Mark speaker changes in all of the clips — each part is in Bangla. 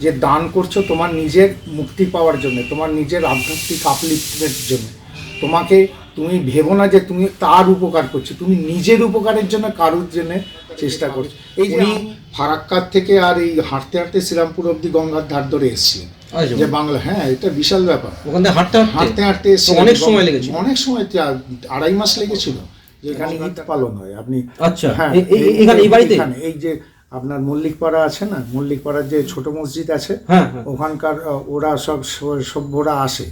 Speaker 1: যে দান করছো তোমার নিজের মুক্তি পাওয়ার জন্য, তোমার নিজের আধ্যাত্মিক আপলিফ্টের জন্য। তুমি ভেবো না যে তুমি তার উপকার করছো, তুমি নিজের উপকারের জন্য কারোর জন্য চেষ্টা করছো। এই যে ফারাক্কার থেকে আর এই হাঁটতে হাঁটতে শ্রীরামপুর অবধি গঙ্গার ধার ধরে এসেছিলেন যে বাংলা, হ্যাঁ এটা বিশাল ব্যাপার।
Speaker 2: ওখানে হাঁটতে হাঁটতে
Speaker 1: অনেক সময় লেগেছিল, অনেক সময় 2.5 মাস লেগেছিল। যেখানে ঈদ পালন হয় আপনি,
Speaker 2: আচ্ছা
Speaker 1: হ্যাঁ
Speaker 2: এখানে এই বাড়িতে,
Speaker 1: এই যে আপনার মল্লিকপাড়া আছে না, মল্লিকপাড়ার যে ছোট মসজিদ আছে, ওখানকার ওরা সব সভ্যরা আসে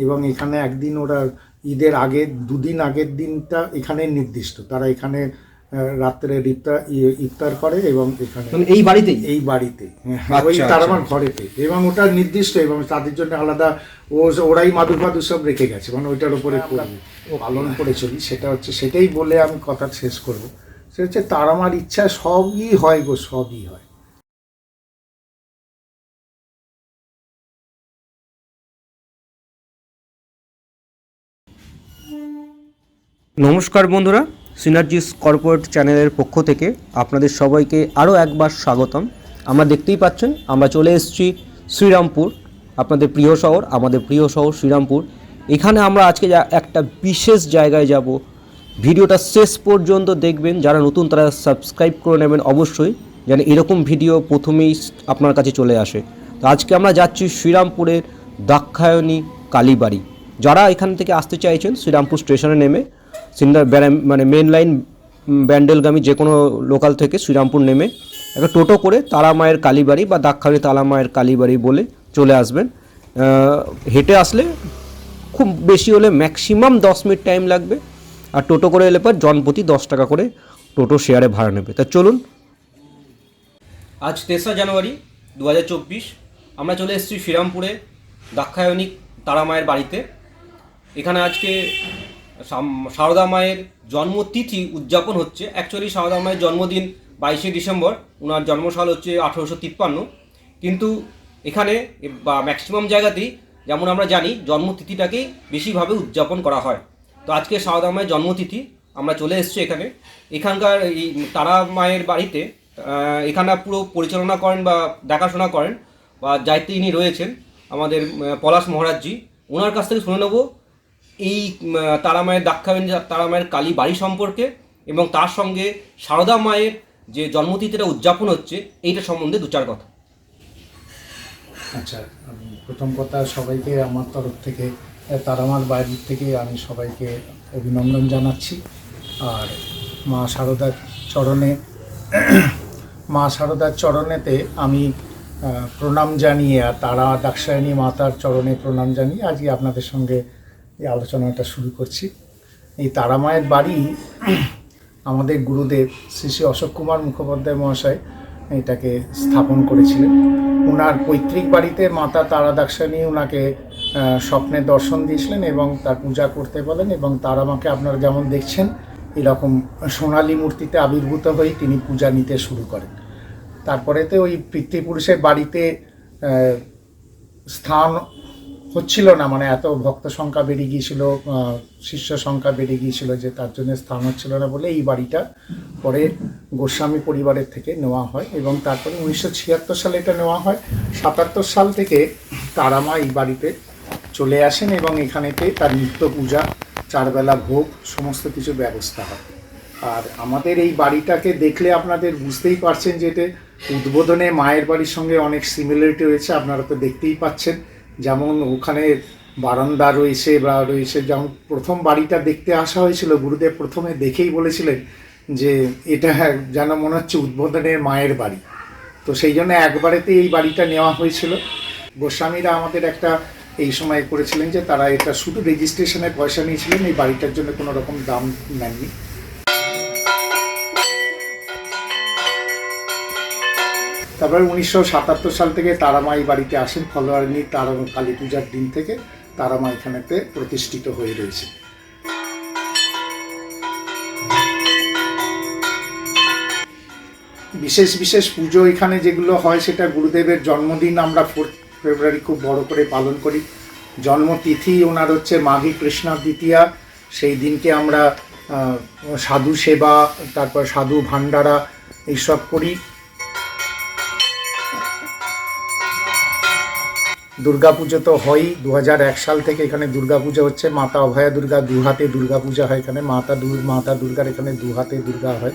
Speaker 1: এবং এখানে একদিন ওরা ঈদের আগে 2 দিন আগের দিনটা এখানে নির্দিষ্ট, তারা এখানে রাত্রে ইফতার করে এবং এখানে
Speaker 2: এই
Speaker 1: বাড়িতে ওই তার আমার ঘরেতে, এবং ওটা নির্দিষ্ট এবং তাদের জন্য আলাদা ওরাই মাদুর ফাদুর সব রেখে গেছে, মানে ওইটার উপরে পালন করে চলি। সেটাই বলে আমি কথা শেষ করব। সে হচ্ছে তার আমার ইচ্ছা সবই হয় গো, সবই হয়।
Speaker 2: নমস্কার বন্ধুরা, সিনার্জিস কর্পোরেট চ্যানেলের পক্ষ থেকে আপনাদের সবাইকে আরও একবার স্বাগতম। আমরা দেখতেই পাচ্ছেন আমরা চলে এসেছি শ্রীরামপুর, আপনাদের প্রিয় শহর, আমাদের প্রিয় শহর শ্রীরামপুর। এখানে আমরা আজকে একটা বিশেষ জায়গায় যাব। ভিডিওটা শেষ পর্যন্ত দেখবেন, যারা নতুন তারা সাবস্ক্রাইব করে নেবেন অবশ্যই, যেন এরকম ভিডিও প্রথমেই আপনার কাছে চলে আসে। তো আজকে আমরা যাচ্ছি শ্রীরামপুরের দাক্ষায়ণী কালীবাড়ি। যারা এখান থেকে আসতে চাইছেন শ্রীরামপুর স্টেশনে নেমে মানে মেন লাইন ব্যান্ডেলগামী যে কোনো লোকাল থেকে শ্রীরামপুর নেমে একটা টোটো করে তারামায়ের কালীবাড়ি বা দাক্ষায়ণী তারামায়ের কালীবাড়ি বলে চলে আসবেন। হেঁটে আসলে খুব বেশি হলে ম্যাক্সিমাম 10 মিনিট টাইম লাগবে, আর টোটো করে এলে পর জনপ্রতি 10 টাকা করে টোটো শেয়ারে ভাড়া নেবে। তা চলুন। আজ 3রা জানুয়ারি 2024, আমরা চলে এসেছি শ্রীরামপুরে দাক্ষায়ণী তারামায়ের বাড়িতে। এখানে আজকে সারদা মায়ের জন্মতিথি উদযাপন হচ্ছে। অ্যাকচুয়ালি সারদা মায়ের জন্মদিন 22শে ডিসেম্বর, ওনার জন্মসাল হচ্ছে 1853, কিন্তু এখানে বা ম্যাক্সিমাম জায়গাতেই যেমন আমরা জানি জন্মতিথিটাকেই বেশিভাবে উদযাপন করা হয়। তো আজকে সারদা মায়ের জন্মতিথি, আমরা চলে এসেছি এখানে। এখানকার এই তারা মায়ের বাড়িতে এখানে পুরো পরিচালনা করেন বা দেখাশোনা করেন বা দায়িত্বে ইনি রয়েছেন আমাদের পলাশ মহারাজজি। ওনার কাছ থেকে শুনে নেব এই তারামায়ের দাক্ষায়ণী তারামায়ের কালী বাড়ি সম্পর্কে এবং তার সঙ্গে সারদা মায়ের যে জন্মতিথিটা উদযাপন হচ্ছে এইটা সম্বন্ধে 2-4 কথা।
Speaker 1: আচ্ছা, প্রথম কথা সবাইকে আমার তরফ থেকে, তারামার বাড়ির থেকে আমি সবাইকে অভিনন্দন জানাচ্ছি। আর মা সারদার চরণেতে আমি প্রণাম জানিয়ে, আর তারা দাক্ষায়ণী মাতার চরণে প্রণাম জানিয়ে আজকে আপনাদের সঙ্গে এই আলোচনাটা শুরু করছি। এই তারামায়ের বাড়ি আমাদের গুরুদেব শ্রী শ্রী অশোক কুমার মুখোপাধ্যায় মহাশয় এটাকে স্থাপন করেছিলেন। ওনার পৈতৃক বাড়িতে মাতা তারা দাক্ষায়ণী ওনাকে স্বপ্নে দর্শন দিয়েছিলেন এবং তার পূজা করতে বলেন, এবং তারামাকে আপনারা যেমন দেখছেন এরকম সোনালী মূর্তিতে আবির্ভূত হয়ে তিনি পূজা নিতে শুরু করেন। তারপরেতে ওই পিতৃপুরুষের বাড়িতে স্থান হচ্ছিল না, মানে এত ভক্ত সংখ্যা বেড়ে গিয়েছিল, শিষ্য সংখ্যা বেড়ে গিয়েছিল, যে তার জন্য স্থান হচ্ছিল না বলে এই বাড়িটা পরে গোস্বামী পরিবারের থেকে নেওয়া হয় এবং তারপরে 1976 সালে এটা নেওয়া হয়। 77 সাল থেকে তারামা এই বাড়িতে চলে আসেন এবং এখানেতে তার নিত্য পূজা, 4 বেলা ভোগ, সমস্ত কিছু ব্যবস্থা হয়। আর আমাদের এই বাড়িটাকে দেখলে আপনাদের বুঝতেই পারছেন যে এটা উদ্বোধনে মায়ের বাড়ির সঙ্গে অনেক সিমিলারিটি রয়েছে। আপনারা তো দেখতেই পাচ্ছেন, যেমন ওখানে বারান্দা রয়েছে বা রয়েছে, যেমন প্রথম বাড়িটা দেখতে আসা হয়েছিল, গুরুদেব প্রথমে দেখেই বলেছিলেন যে এটা যেন মনে হচ্ছে উদ্বোধনের মায়ের বাড়ি। তো সেই জন্য একবারেতে এই বাড়িটা নেওয়া হয়েছিল। গোস্বামীরা আমাদের একটা এই সময় করেছিলেন যে তারা এটা শুধু রেজিস্ট্রেশনের পয়সা নিয়েছিলেন, এই বাড়িটার জন্য কোনো রকম দাম নেননি। তারপরে 1977 সাল থেকে তারামা এই বাড়িতে আসেন। ফলোয়ারিনী তারা কালী পূজার দিন থেকে তারামা এখানেতে প্রতিষ্ঠিত হয়ে রয়েছে। বিশেষ বিশেষ পুজো এখানে যেগুলো হয় সেটা গুরুদেবের জন্মদিন আমরা 4 ফেব্রুয়ারি খুব বড় করে পালন করি। জন্মতিথি ওনার হচ্ছে মাঘী কৃষ্ণা দ্বিতীয়া, সেই দিনকে আমরা সাধু সেবা, তারপর সাধু ভান্ডারা এইসব করি। দুর্গাপুজো তো হয়ই, 2001 সাল থেকে এখানে দুর্গাপুজো হচ্ছে। মাতা অভয়া দুর্গা, দু হাতে দুর্গাপূজা হয় এখানে। মাতা দুর্গার এখানে 2 হাতে দুর্গা হয়।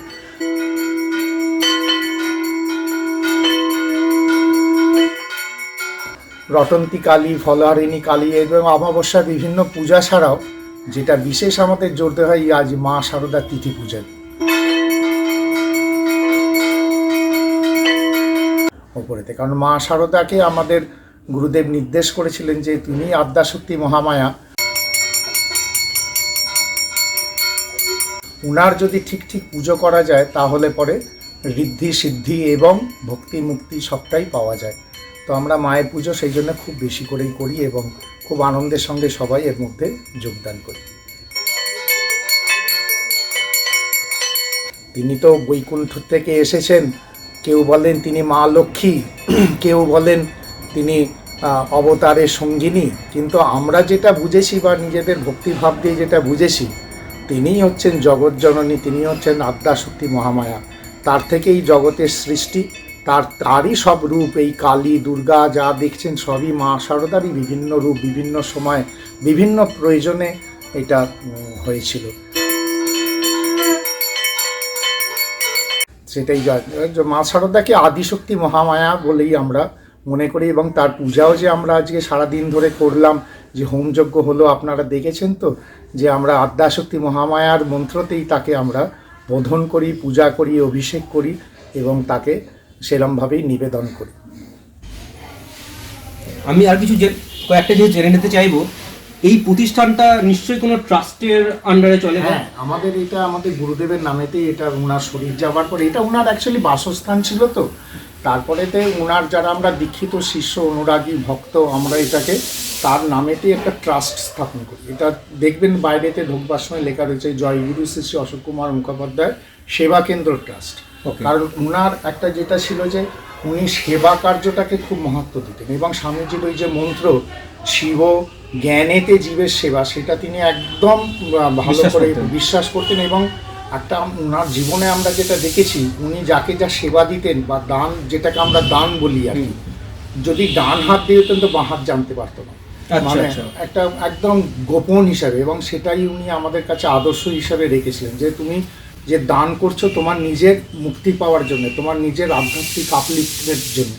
Speaker 1: রটন্তী কালী, ফলহারিণী কালী এবং অমাবস্যার বিভিন্ন পূজা ছাড়াও যেটা বিশেষ আমাদের জোরতে হয় আজ মা শারদার তিথি পূজায় ওপরেতে, কারণ মা শারদাকে আমাদের গুরুদেব নির্দেশ করেছিলেন যে তিনি আদ্যাশক্তি মহামায়া। উনার যদি ঠিক ঠিক পুজো করা যায় তাহলে পরে ঋদ্ধি সিদ্ধি এবং ভক্তি মুক্তি সবটাই পাওয়া যায়। তো আমরা মায়ের পুজো সেই জন্য খুব বেশি করেই করি এবং খুব আনন্দের সঙ্গে সবাই এর মধ্যে যোগদান করি। তিনি তো বৈকুণ্ঠ থেকে এসেছেন, কেউ বলেন তিনি মা লক্ষ্মী, কেউ বলেন তিনি অবতারের সঙ্গিনী, কিন্তু আমরা যেটা বুঝেছি বা নিজেদের ভক্তিভাব দিয়ে যেটা বুঝেছি, তিনিই হচ্ছেন জগৎজননী, তিনি হচ্ছেন আদ্যাশক্তি মহামায়া। তার থেকেই জগতের সৃষ্টি, তারই সব রূপ। এই কালী দুর্গা যা দেখছেন সবই মা শারদারই বিভিন্ন রূপ, বিভিন্ন সময় বিভিন্ন প্রয়োজনে এটা হয়েছিল। সেটাই মা শারদাকে আদিশক্তি মহামায়া বলেই আমরা মনে করি এবং তার পূজাও যে আমরা আজকে সারাদিন ধরে করলাম, যে হোমযজ্ঞ হলো আপনারা দেখেছেন তো, যে আমরা আদ্যাশক্তি মহামায়ার মন্ত্রতেই তাকে আমরা বোধন করি, পূজা করি, অভিষেক করি এবং তাকে সেরমভাবেই নিবেদন করি।
Speaker 2: আমি আর কিছু কয়েকটা জিনিস জেনে নিতে চাইবো। এই প্রতিষ্ঠানটা নিশ্চয়ই কোনো ট্রাস্টের আন্ডারে চলে?
Speaker 1: হ্যাঁ, এটা আমাদের গুরুদেবের নামেতেই, এটা ওনার শরীর যাওয়ার পরে, এটা ওনার অ্যাকচুয়ালি বাসস্থান ছিল। তো তারপরেতে ওনার যারা আমরা দীক্ষিত শিষ্য, অনুরাগী ভক্ত, আমরা এটাকে তার নামেতেই একটা ট্রাস্ট স্থাপন করি। এটা দেখবেন বাইরেতে ঢোকবার সময় লেখা রয়েছে জয়গুরু শ্রী শ্রী অশোক কুমার মুখোপাধ্যায় সেবা কেন্দ্র ট্রাস্ট। কারণ ওনার একটা যেটা ছিল যে উনি সেবা কার্যটাকে খুব মাহাত্ম্য দিতেন এবং স্বামীজির ওই যে মন্ত্র শিব জ্ঞানেতে জীবের সেবা, সেটা তিনি একদম ভালো করে বিশ্বাস করতেন। এবং একটা ওনার জীবনে আমরা যেটা দেখেছি, উনি যাকে যা সেবা দিতেন বা দান, যেটাকে আমরা দান বলি আর কি, যদি ডান হাত দিয়ে দিতেন তো বাঁ হাত জানতে পারতো না, মানে একটা একদম গোপন হিসাবে। এবং সেটাই উনি আমাদের কাছে আদর্শ হিসাবে রেখেছিলেন, যে তুমি যে দান করছো তোমার নিজের মুক্তি পাওয়ার জন্য, তোমার নিজের আধ্যাত্মিক আপলিফ্টের জন্য,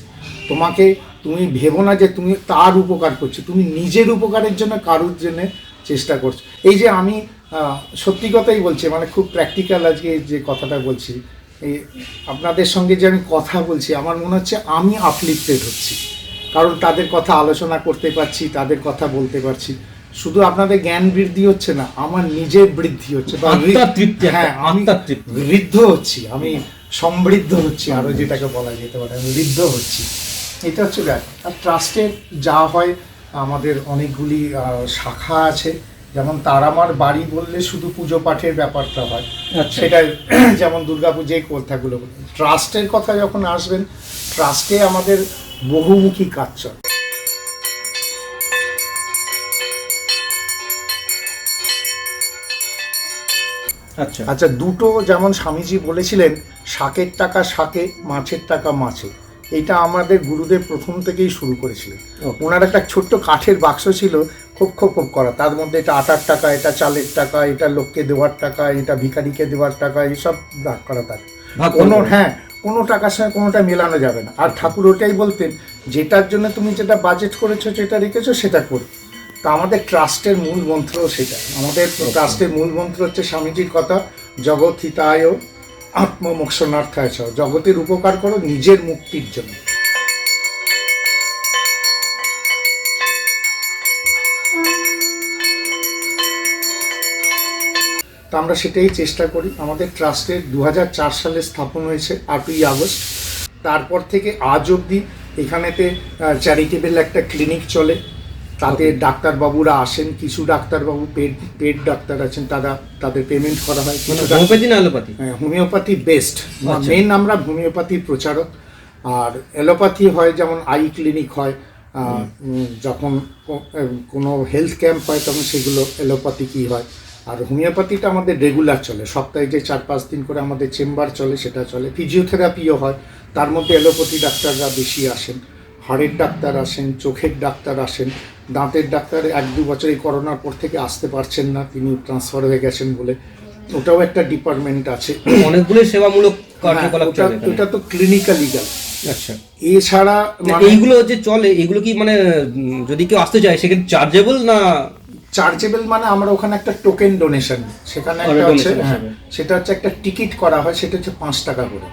Speaker 1: তুমি ভেবো না যে তুমি তার উপকার করছো, তুমি নিজের উপকারের জন্য কারোর জন্য চেষ্টা করছো। এই যে আমি সত্যি কথাই বলছি, মানে খুব প্র্যাকটিক্যাল আজকে যে কথাটা বলছি, এই আপনাদের সঙ্গে যে আমি কথা বলছি, আমার মনে হচ্ছে আমি আপলিফটেড হচ্ছি, কারণ তাদের কথা আলোচনা করতে পারছি, তাদের কথা বলতে পারছি। শুধু আপনাদের জ্ঞান বৃদ্ধি হচ্ছে না, আমার নিজের বৃদ্ধি হচ্ছে, হ্যাঁ আমি ঋদ্ধ হচ্ছি, আমি সমৃদ্ধ হচ্ছি, আরও যেটাকে বলা যেতে পারে আমি ঋদ্ধ হচ্ছি। এটা হচ্ছে ব্যাপার। আর ট্রাস্টের যা হয়, আমাদের অনেকগুলি শাখা আছে, যেমন তার আমার বাড়ি বললে শুধু পুজো পাঠের ব্যাপারটা হয়, সেটা যেমন দুর্গাপূজায় কথাগুলো। ট্রাস্টের কথা যখন আসবেন, ট্রাস্টে আমাদের বহুমুখী কাজ চলে। আচ্ছা, দুটো যেমন স্বামীজি বলেছিলেন, শাকের টাকা শাকে, মাছের টাকা মাছে, এটা আমাদের গুরুদেব প্রথম থেকেই শুরু করেছিলেন। ওনার একটা ছোট্ট কাঠের বাক্স ছিল, খুব করা, তার মধ্যে এটা আটার টাকা, এটা চালের টাকা, এটা লোককে দেওয়ার টাকা, এটা ভিখারিকে দেওয়ার টাকা, এইসব ভাগ করা থাকে। কোনো টাকার সঙ্গে কোনোটা মেলানো যাবে না। আর ঠাকুর ওটাই বলতেন, যেটার জন্য তুমি যেটা বাজেট করেছো, যেটা রেখেছো, সেটা করো। তা আমাদের ট্রাস্টের মূল মন্ত্র সেটা। আমাদের ট্রাস্টের মূল মন্ত্র হচ্ছে স্বামীজির কথা, জগৎ হিতায় আত্মমোক্ষণার্থায় চ, জগতের উপকার করো নিজের মুক্তির জন্য। তা আমরা সেটাই চেষ্টা করি। আমাদের ট্রাস্টের 2004 সালে স্থাপন হয়েছে 8ই আগস্ট। তারপর থেকে আজ অবধি এখানেতে চ্যারিটেবল একটা ক্লিনিক চলে, তাতে ডাক্তারবাবুরা আসেন, কিছু ডাক্তারবাবু পেড ডাক্তার আছেন, তাদের পেমেন্ট করা হয়।
Speaker 2: হোমিওপ্যাথি না অ্যালোপ্যাথি?
Speaker 1: হোমিওপ্যাথি বেস্ট, মেন আমরা হোমিওপ্যাথির প্রচারক। আর অ্যালোপ্যাথি হয় যেমন আই ক্লিনিক হয়, যখন কোনো হেলথ ক্যাম্প হয় তখন সেগুলো অ্যালোপ্যাথিকই হয়। আর হোমিওপ্যাথিটা আমাদের রেগুলার চলে, সপ্তাহে যে 4-5 দিন করে আমাদের চেম্বার চলে সেটা চলে। ফিজিওথেরাপিও হয়, তার মধ্যে অ্যালোপ্যাথি ডাক্তাররা বেশি আসেন। হাড়ের ডাক্তার আসেন, চোখের ডাক্তার আসেন, দাঁতের ডাক্তার 1-2 বছর এই করোনার পর থেকে আসতে পারছেন না, তিনি ট্রান্সফার হয়ে গেছেন বলে, ওটাও একটা ডিপার্টমেন্ট আছে।
Speaker 2: অনেকগুলো সেবামূলক কার্যকলাপ
Speaker 1: ওটা
Speaker 2: চলে এখানে।
Speaker 1: ওটা তো ক্লিনিক্যালি গেল।
Speaker 2: আচ্ছা,
Speaker 1: এছাড়া
Speaker 2: এইগুলো যে চলে এগুলো কি মানে যদি কেউ আসতে চায় সেক্ষেত্রে চার্জেবল না?
Speaker 1: চার্জেবল মানে আমরা ওখানে একটা টোকেন ডোনেশন, সেখানে একটা হচ্ছে, হ্যাঁ, সেটা হচ্ছে একটা টিকিট করা হয়, সেটা হচ্ছে 5 টাকা করে।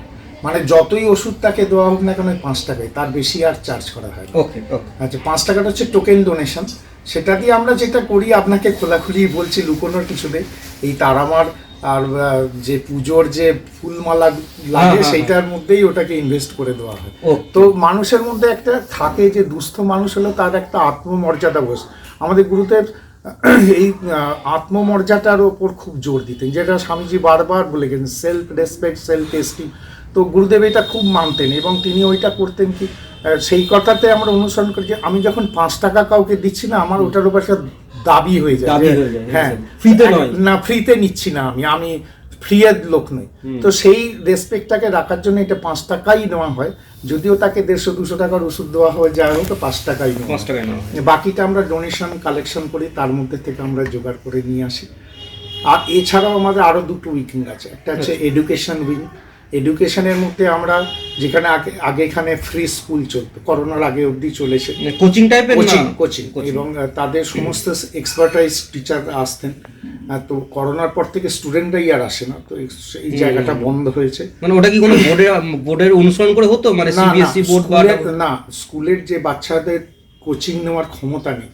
Speaker 1: মানে যতই ওষুধ তাকে দেওয়া হোক না কেন 5 টাকায়, তার বেশি আর চার্জ করা হয় না।
Speaker 2: ওকে ওকে।
Speaker 1: আচ্ছা, 5 টাকাটা হচ্ছে টোকেন ডোনেশন। সেটা দিয়ে আমরা যেটা করি, আপনাকে খোলাখুলি বলছি, লুকোনোর কিছু নেই। এই তারামার আর যে পুজোর যে ফুলমালা লাগে সেইটার মধ্যেই ওটাকে ইনভেস্ট করে দেওয়া হয়। তো মানুষের মধ্যে একটা থাকে যে দুস্থ মানুষ হলো তার একটা আত্মমর্যাদা বোধ। আমাদের গুরুদেব এই আত্মমর্যাদার ওপর খুব জোর দিতেন, যেটা স্বামীজি বারবার বলে গেছেন, সেলফ রেসপেক্ট, সেলফ এস্টিম। তো গুরুদেব এটা খুব মানতেন এবং তিনি ওইটা করতেন কি, সেই কথাতে আমরা অনুসরণ করি যে আমি যখন 5 টাকা কাউকে দিচ্ছি না, আমার ওটার উপর একটা দাবি হয়ে যায়। হ্যাঁ,
Speaker 2: ফ্রিতে নয়,
Speaker 1: না ফ্রিতে নিচ্ছি না, আমি ফ্রিয়ের লোক নই। তো সেই রেসপেক্টটাকে রাখার জন্য এটা 5 টাকাই নেওয়া হয়। যদিও তাকে 150-200 টাকার ওষুধ দেওয়া হয়, যাই হোক, 5 টাকাই নেওয়া হয়। বাকিটা আমরা ডোনেশন কালেকশন করি, তার মধ্যে থেকে আমরা জোগাড় করে নিয়ে আসি। আর এছাড়াও আমাদের আরও 2টো উইং আছে। একটা হচ্ছে এডুকেশন উইং। এডুকেশনের মধ্যে আমরা যেখানে আগে এখানে ফ্রি স্কুল চলতো, করোনার আগে অবধি চলেছে,
Speaker 2: কোচিং টাইপের,
Speaker 1: কোচিং, এবং তাদের সমস্ত এক্সপার্টাইজ টিচার আসতেন। তো করোনার পর থেকে স্টুডেন্টরাই আর আসে না, তো এই জায়গাটা বন্ধ হয়েছে।
Speaker 2: মানে ওটা কি কোনো বোর্ডের অনুসরণ করে হতো, মানে সিবিএসসি বোর্ড বা
Speaker 1: না, স্কুলের যে বাচ্চাদের কোচিং নেওয়ার ক্ষমতা নেই,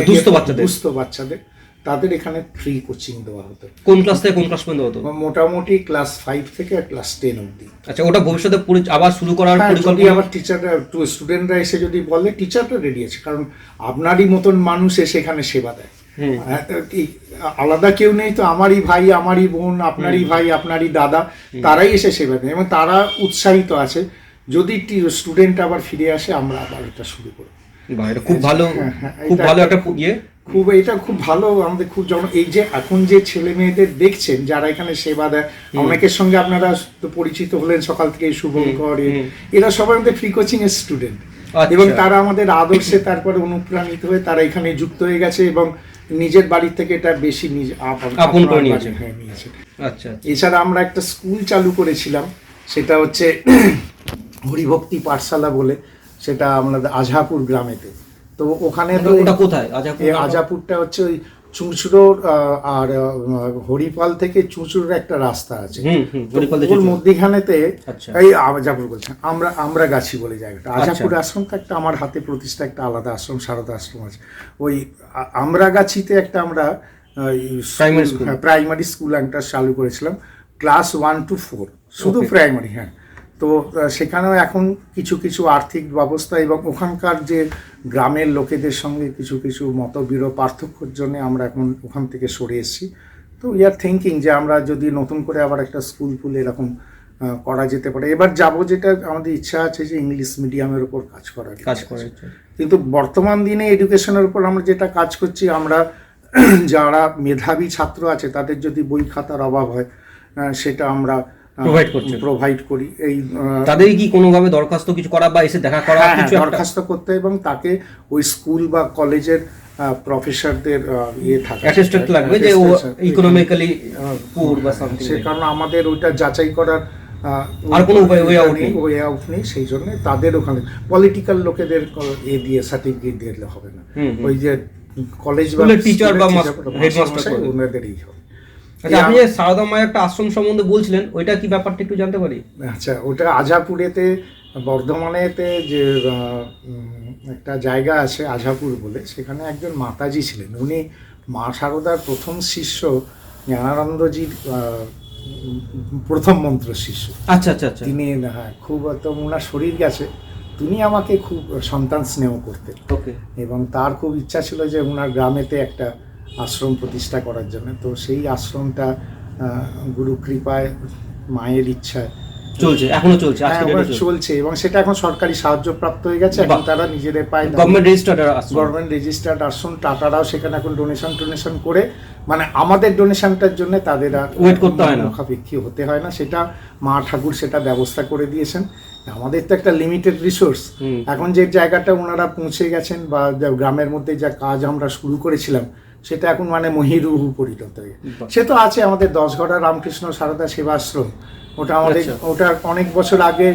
Speaker 1: দুস্থ বাচ্চাদের, তাদের এখানে ফ্রি কোচিং দেওয়া হতো।
Speaker 2: কোন ক্লাস থেকে কোন ক্লাস পর্যন্ত হতো?
Speaker 1: মোটামুটি ক্লাস 5 থেকে ক্লাস 10 অবধি।
Speaker 2: আচ্ছা, ওটা ভবিষ্যতে আবার শুরু করার
Speaker 1: পরিকল্পনা? আবার টিচাররা, স্টুডেন্টরা এসে যদি বলে, টিচাররা রেডি আছে, কারণ আপনারই মতন মানুষ এসে এখানে সেবা দেয়। আলাদা কেউ নেই তো, আমারই ভাই, আমারই বোন, আপনারই ভাই, আপনারই দাদা, তারাই এসে সেবা দেয় এবং তারা উৎসাহিত আছে। যদি স্টুডেন্ট আবার ফিরে আসে, আমরা আবার এটা শুরু করব।
Speaker 2: খুব ভালো, খুব ভালো একটা
Speaker 1: এটা খুব ভালো। আমাদের খুব এই যে এখন যে ছেলে মেয়েদের দেখছেন যারা এখানে সেবা দেয়, অনেকের সঙ্গে আপনারা তো পরিচিত হলেন সকাল থেকে, শুভঙ্কর, এরা সবাই আমাদের ফ্রি কোচিং এর স্টুডেন্ট, এবং তারা আমাদের আদর্শে তারপরে অনুপ্রাণিত হয়ে তারা এখানে যুক্ত হয়ে গেছে এবং নিজের বাড়ি থেকে এটা বেশি
Speaker 2: আপন করে নিয়েছে।
Speaker 1: আচ্ছা, এছাড়া আমরা একটা স্কুল চালু করেছিলাম, সেটা হচ্ছে হরিভক্তি পাঠশালা বলে, সেটা আমাদের আজহাপুর গ্রামেতে। তো ওখানে তো
Speaker 2: ওটা কোথায়?
Speaker 1: আজাপুরটা হচ্ছে ওই চুঁচুড়োর আর হরিপাল থেকে চুঁচুড়োর একটা রাস্তা আছে, ওর মধ্যখানেতে এই আজাপুর বলছেন, আমরা গাছি বলে জায়গাটা। আজাপুর আশ্রমটা একটা আমার হাতে প্রতিষ্ঠা একটা আলাদা আশ্রম, সারদা আশ্রম আছে। ওই আমরা গাছিতে একটা আমরা প্রাইমারি স্কুল একটা চালু করেছিলাম, ক্লাস 1 to 4, শুধু প্রাইমারি। হ্যাঁ, তো সেখানেও এখন কিছু কিছু আর্থিক ব্যবস্থা এবং ওখানকার যে গ্রামের লোকেদের সঙ্গে কিছু কিছু মতবিরোধ পার্থক্যের জন্য আমরা এখন ওখান থেকে সরে এসেছি। তো উই আর থিঙ্কিং যে আমরা যদি নতুন করে আবার একটা স্কুল এরকম করা যেতে পারে। এবার যাব, যেটা আমাদের ইচ্ছা আছে যে ইংলিশ মিডিয়ামের উপর কাজ করার। কিন্তু বর্তমান দিনে এডুকেশনের উপর আমরা যেটা কাজ করছি, আমরা যারা মেধাবী ছাত্র আছে তাদের যদি বই খাতার অভাব হয়, সেটা আমরা প্রোভাইড করি। এই
Speaker 2: তাদের কি কোনোভাবে দরখাস্ত কিছু করা বা এসে দেখা করা, কিছু
Speaker 1: দরখাস্ত করতে, এবং তাকে ওই স্কুল বা কলেজের প্রফেসরদের
Speaker 2: অ্যাটেস্টেড লাগবে যে ও ইকোনমিক্যালি পুয়ার বা সামথিং।
Speaker 1: সে কারণে আমাদের ওইটা যাচাই করার
Speaker 2: আর কোনো ওয়ে
Speaker 1: আউট নেই, সেই জন্য তাদের ওখানে পলিটিক্যাল লোকেদের দিয়ে সার্টিফিকেট দিলে হবে না। ওই যে কলেজ বা
Speaker 2: টিচার বা হেডমাস্টার
Speaker 1: ওনাদেরই হবে।
Speaker 2: আপনি যে সারদা মায়ের একটা আশ্রম সম্বন্ধে বলছিলেন, ওইটা কি ব্যাপারটা একটু জানতে পারি?
Speaker 1: আচ্ছা, ওটা আজাপুরেতে, বর্ধমানেতে যে একটা জায়গা আছে আজাপুর বলে, সেখানে একজন মাতাজি ছিলেন। উনি মা সারদার প্রথম শিষ্য, জ্ঞানানন্দজির প্রথম মন্ত্র শিষ্য।
Speaker 2: আচ্ছা আচ্ছা আচ্ছা।
Speaker 1: তিনি খুব, তো ওনার শরীর গেছে, তিনি আমাকে খুব সন্তান স্নেহ করতেন এবং তার খুব ইচ্ছা ছিল যে ওনার গ্রামেতে একটা আশ্রম প্রতিষ্ঠা করার জন্য। তো সেই আশ্রমটা গুরু কৃপায়, মায়ের ইচ্ছায়
Speaker 2: এখনো
Speaker 1: চলছে এবং সেটা এখন সরকারি সাহায্য প্রাপ্ত হয়ে গেছে। এখন তারা নিজেদের পায়, গভর্নমেন্ট রেজিস্টার্ড আশ্রম। টাটারাও সেখানে এখন ডোনেশন করে, মানে আমাদের ডোনেশনটার জন্য তাদের আর
Speaker 2: ওয়েট করতে হয় না,
Speaker 1: মুখাপেক্ষী হতে হয় না। সেটা মা ঠাকুর সেটা ব্যবস্থা করে দিয়েছেন আমাদের তো একটা লিমিটেড রিসোর্স। এখন যে জায়গাটা ওনারা পৌঁছে গেছেন বা গ্রামের মধ্যে যা কাজ আমরা শুরু করেছিলাম সেটা এখন মানে মহিরুহু পরিণত হয়ে, সে তো আছে আমাদের 10 রামকৃষ্ণ সারদা সেবাশ্রম। ওটা আমাদের ওটা অনেক বছর আগে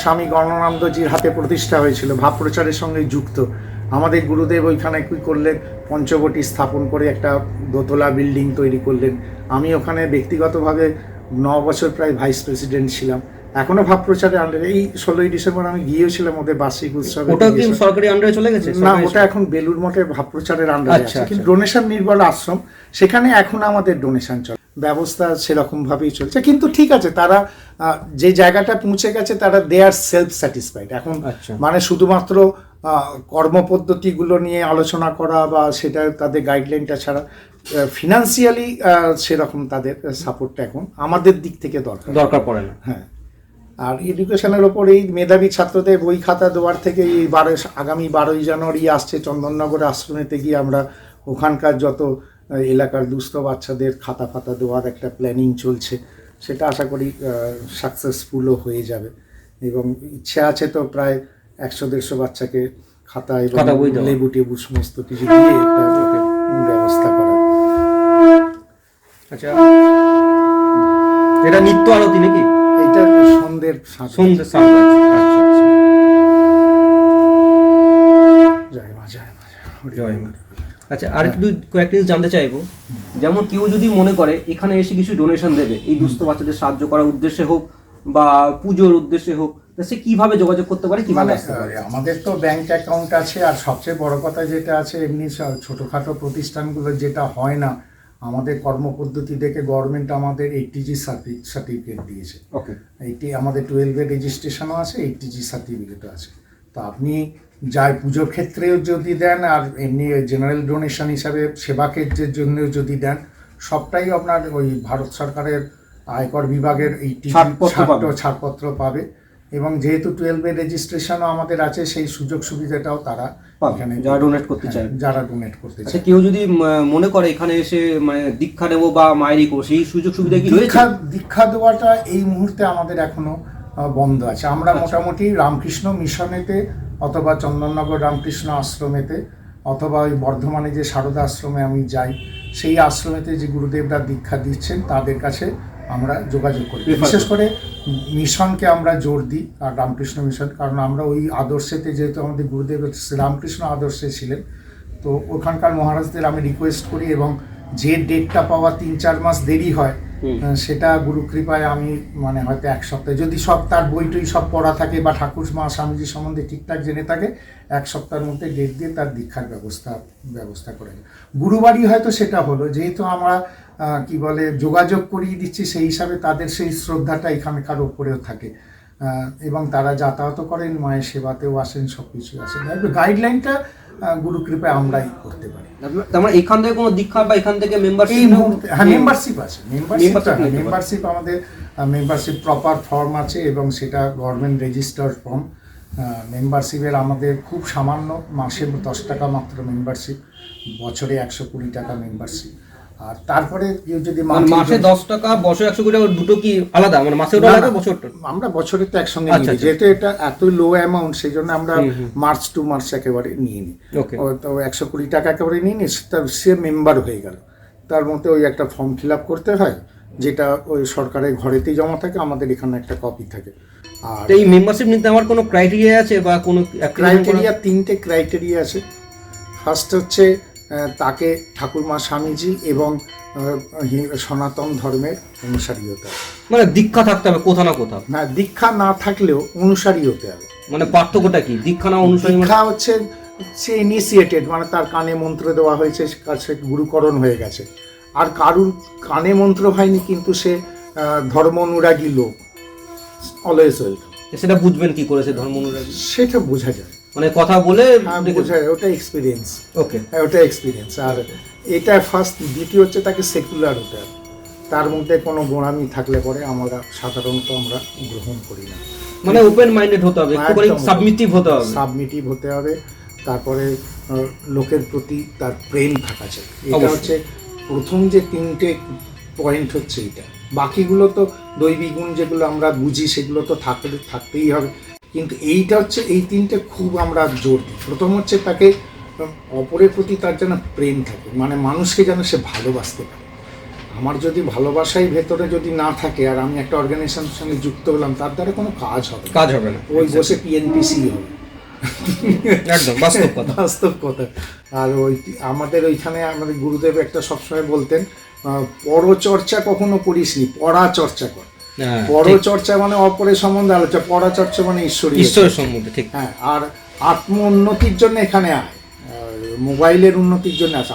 Speaker 1: স্বামী গণানন্দজির হাতে প্রতিষ্ঠা হয়েছিল, ভাব প্রচারের সঙ্গে যুক্ত। আমাদের গুরুদেব ওইখানে কী করলেন, পঞ্চবটি স্থাপন করে একটা দোতলা বিল্ডিং তৈরি করলেন। আমি ওখানে ব্যক্তিগতভাবে 9 বছর প্রায় ভাইস প্রেসিডেন্ট ছিলাম। এখনো ভাব প্রচারের আন্ডারে, এই 16ই ডিসেম্বর আমি গিয়েছিলাম ওদের বার্ষিক উৎসবে।
Speaker 2: ওটা কি সরকারি আন্ডারে চলে গেছে?
Speaker 1: না, ওটা এখন বেলুর মঠের ভাব প্রচারের আন্ডারে আছে, কিন্তু ডোনেশন নির্ভর আশ্রম, সেখানে এখন আমাদের ডোনেশন চলে, ব্যবস্থা সেরকম ভাবেই চলছে। কিন্তু ঠিক আছে, তারা যে জায়গাটা পৌঁছে গেছে তারা দে আর সেলফ স্যাটিসফাইড এখন। মানে শুধুমাত্র কর্মপদ্ধতিগুলো নিয়ে আলোচনা করা বা সেটা তাদের গাইডলাইনটা ছাড়া ফিনান্সিয়ালি সেরকম তাদের সাপোর্টটা এখন আমাদের দিক থেকে দরকার পড়ে না। হ্যাঁ, আর এডুকেশনের ওপর এই মেধাবী ছাত্রদের বই খাতা দেওয়ার থেকে এই আগামী 12ই জানুয়ারি আসছে চন্দননগর আশ্রমেতে গিয়ে আমরা ওখানকার যত এলাকার দুস্থ বাচ্চাদের খাতা ফাতা দেওয়ার একটা প্ল্যানিং চলছে, সেটা আশা করি সাকসেসফুলও হয়ে যাবে। এবং ইচ্ছা আছে তো প্রায় 100-150 বাচ্চাকে খাতা এবং লেবু টেবু সমস্ত কিছু দিয়ে একটা ব্যবস্থা করা।
Speaker 2: আচ্ছা, এটা নিত্য আরতি নাকি?
Speaker 1: এটা সন্ধ্যের
Speaker 2: আচ্ছা, আর একটু কয়েকটি জানতে চাইবো, যেমন কেউ যদি মনে করে এখানে এসে কিছু ডোনেশন দেবে এই দুস্থ বাচ্চাদের সাহায্য করার উদ্দেশ্যে হোক বা পুজোর উদ্দেশ্যে হোক, সে কিভাবে যোগাযোগ করতে পারে, কিভাবে আসতে পারে?
Speaker 1: আমাদের তো ব্যাংক অ্যাকাউন্ট আছে, আর সবচেয়ে বড় কথা যেটা আছে, এমনি ছোটোখাটো প্রতিষ্ঠানগুলো যেটা হয় না, আমাদের কর্মপদ্ধতি দেখে গভর্নমেন্ট আমাদের 80G সার্টিফিকেট দিয়েছে।
Speaker 2: ওকে,
Speaker 1: এইটি আমাদের 12-এর রেজিস্ট্রেশনও আছে, 80G সার্টিফিকেটও আছে। তো আপনি যাই পুজোর ক্ষেত্রেও যদি দেন আর এমনি জেনারেল ডোনেশন হিসাবে সেবা ক্ষেত্রের জন্য যদি দেন, সবটাই আপনার ওই ভারত সরকারের আয়কর বিভাগের 80G ছাড়পত্র পাবে। এবং যেহেতু 12-এর রেজিস্ট্রেশনও আমাদের আছে, সেই সুযোগ সুবিধাটাও তারা এখানে
Speaker 2: যারা ডোনেট করতে চায়,
Speaker 1: আচ্ছা,
Speaker 2: কেউ যদি মনে করে এখানে এসে মানে দীক্ষা নেবো বা মায়েরই করবো, সেই সুযোগ সুবিধা কি রয়েছে?
Speaker 1: দীক্ষা দেওয়াটা এই মুহূর্তে আমাদের এখনো বন্ধ আছে। আমরা মোটামুটি রামকৃষ্ণ মিশনেতে অথবা চন্দননগর রামকৃষ্ণ আশ্রমেতে অথবা ওই বর্ধমানে যে সারদা আশ্রমে আমি যাই, সেই আশ্রমেতে যে গুরুদেবরা দীক্ষা দিচ্ছেন তাদের কাছে আমরা যোগাযোগ করি। বিশেষ করে মিশনকে আমরা জোর দিই, আর রামকৃষ্ণ মিশন, কারণ আমরা ওই আদর্শেতে, যেহেতু আমাদের গুরুদেব রামকৃষ্ণ আদর্শে ছিলেন, তো ওখানকার মহারাজদের আমি রিকোয়েস্ট করি, এবং যে ডেটটা পাওয়া 3-4 মাস দেরি হয়, সেটা গুরু কৃপায় আমি মানে হয়তো 1 সপ্তাহে, যদি সব তার বইটই সব পড়া থাকে বা ঠাকুর মা স্বামীজি সম্বন্ধে ঠিকঠাক জেনে থাকে, 1 সপ্তাহের মধ্যে ডেট দিয়ে তার দীক্ষার ব্যবস্থা করে। গুরুবারই হয়তো সেটা হলো, যেহেতু আমরা কি বলে যোগাযোগ করিয়ে দিচ্ছি, সেই হিসাবে তাদের সেই শ্রদ্ধাটা এখানকার ওপরেও থাকে, এবং তারা যাতায়াত করেন, মায়ের সেবাতেও আসেন, সব কিছু আসেন। গাইডলাইনটা গুরু কৃপায় আমরাই করতে পারি।
Speaker 2: তারপরে এখান থেকে কোনো দীক্ষা বা এখান থেকে মেম্বারশিপ?
Speaker 1: হ্যাঁ, মেম্বারশিপ আছে। মেম্বারশিপ আমাদের মেম্বারশিপ প্রপার ফর্ম আছে, এবং সেটা গভর্নমেন্ট রেজিস্টার্ড ফর্ম। মেম্বারশিপের আমাদের খুব সামান্য, মাসে 10 টাকা মাত্র মেম্বারশিপ, বছরে 120 টাকা মেম্বারশিপ। আর তারপরে কেউ যদি
Speaker 2: মাসে 10 টাকা, বছরে 120 টাকা, দুটো কি আলাদা? মানে মাসে ওটা আলাদা, বছরটা আমরা
Speaker 1: বছরে তো একসঙ্গে নিই, যেহেতু এটা এত লো অ্যামাউন্ট, সেই জন্য আমরা মার্চ টু মার্চ একেবারে নিয়ে নিই। তো 120 টাকা একেবারে নিয়ে নিই, সে মেম্বার হয়ে গেল। তার মধ্যে ওই একটা ফর্ম ফিল আপ করতে হয়, যেটা ওই সরকারের ঘরেতেই জমা থাকে, আমাদের এখানে একটা কপি থাকে।
Speaker 2: আর এই মেম্বারশিপ নিতে আমার কোনো ক্রাইটেরিয়া আছে বা কোনো
Speaker 1: ক্রাইটেরিয়া? 3টে ক্রাইটেরিয়া আছে। ফার্স্ট হচ্ছে তাকে ঠাকুরমা স্বামীজি এবং সনাতন ধর্মের অনুসারী হতে হবে।
Speaker 2: মানে দীক্ষা থাকতে হবে কোথাও না কোথাও?
Speaker 1: না, দীক্ষা না থাকলেও অনুসারী হতে হবে।
Speaker 2: মানে পার্থক্যটা কি? দীক্ষা না অনুসারী?
Speaker 1: দীক্ষা হচ্ছে সে ইনিশিয়েটেড, মানে তার কানে মন্ত্র দেওয়া হয়েছে, সে গুরুকরণ হয়ে গেছে। আর কারুর কানে মন্ত্র হয়নি, কিন্তু সে ধর্ম অনুরাগী লোক, অলওয়েজ ওয়েলকাম।
Speaker 2: সেটা বুঝবেন কি করে সে ধর্ম অনুরাগী?
Speaker 1: সেটা বোঝা যায়,
Speaker 2: মানে কথা বলে
Speaker 1: বোঝা যায়, ওটা এক্সপিরিয়েন্স।
Speaker 2: ওকে,
Speaker 1: ওটা এক্সপিরিয়েন্স। আর এটা ফার্স্ট। দ্বিতীয় হচ্ছে তাকে সেকুলার হতে হবে, তার মধ্যে কোনো গোঁড়ামি থাকলে পরে আমরা সাধারণত গ্রহণ করি না।
Speaker 2: মানে ওপেন মাইন্ডেড হতে হবে, সাবমিটিভ
Speaker 1: হতে হবে। তারপরে লোকের প্রতি তার প্রেম থাকা চাই। এটা হচ্ছে প্রথম যে 3টে পয়েন্ট হচ্ছে এটা। বাকিগুলো তো দৈবিক গুণ যেগুলো আমরা বুঝি, সেগুলো তো থাকতেই হবে। কিন্তু এইটা হচ্ছে এই তিনটে খুব আমরা জোর দিই। প্রথম হচ্ছে তাকে অপরের প্রতি তার যেন প্রেম থাকে, মানে মানুষকে যেন সে ভালোবাসতে পারে। আমার যদি ভালোবাসাই ভেতরে যদি না থাকে আর আমি একটা অর্গানাইজেশনের সঙ্গে যুক্ত হলাম, তার দ্বারা কোনো কাজ হবে না, ওই বসে পিএনপিসি হবে।
Speaker 2: একদম বাস্তব কথা।
Speaker 1: বাস্তব কথা। আর আমাদের ওইখানে আমাদের গুরুদেব একটা সবসময় বলতেন, পরচর্চা কখনো করিসনি, পড়া চর্চা কর। পরচর্চা মানে অপরের সম্বন্ধে আলোচনা, পরাচর্চা মানে ঈশ্বরের সম্বন্ধে। ঠিক। হ্যাঁ, আর আত্ম উন্নতির জন্য এখানে আয়, মোবাইলের উন্নতির জন্য আছে।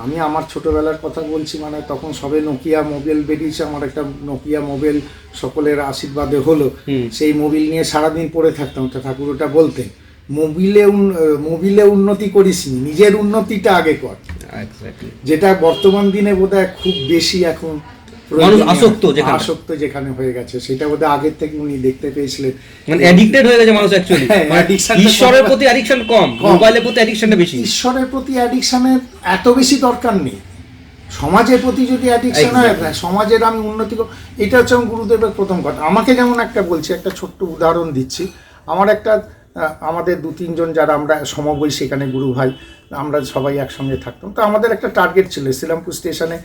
Speaker 1: আমি আমার ছোটবেলার কথা বলছি, মানে তখন সবে নোকিয়া মোবাইল বেরিয়েছে, আমার একটা নোকিয়া মোবাইল সকলের আশীর্বাদে হলো। সেই মোবাইল নিয়ে সারাদিন পড়ে থাকতাম। ঠাকুর ওটা বলতেন, মোবিলে উন্নতি করিসনি, নিজের উন্নতিটা আগে কর। যেটা বর্তমান দিনে বোধহয় খুব বেশি এখন আসক্ত যেখানে হয়ে গেছে, সেটা বোধহয় আগের থেকে উনি দেখতে পেয়েছিলেন।
Speaker 2: মানে অ্যাডিক্টেড হয়ে গেছে মানুষ অ্যাকচুয়ালি। ঈশ্বরের প্রতি অ্যাডিকশন কম, মোবাইলের প্রতি অ্যাডিকশনটা বেশি।
Speaker 1: ঈশ্বরের প্রতি অ্যাডিকশনের এত বেশি দরকার নেই, সমাজের প্রতি যদি অ্যাডিকশন হয়, সমাজের আমি উন্নতি, এটা হচ্ছে আমার গুরুদেবের প্রথম কথা। আমাকে যেমন একটা বলছি, একটা ছোট্ট উদাহরণ দিচ্ছি। আমাদের 2-3 জন যারা আমরা সমবয়সী এখানে গুরু ভাই, আমরা সবাই একসঙ্গে থাকতাম। তো আমাদের একটা টার্গেট ছিল, শ্রীরামপুর স্টেশনে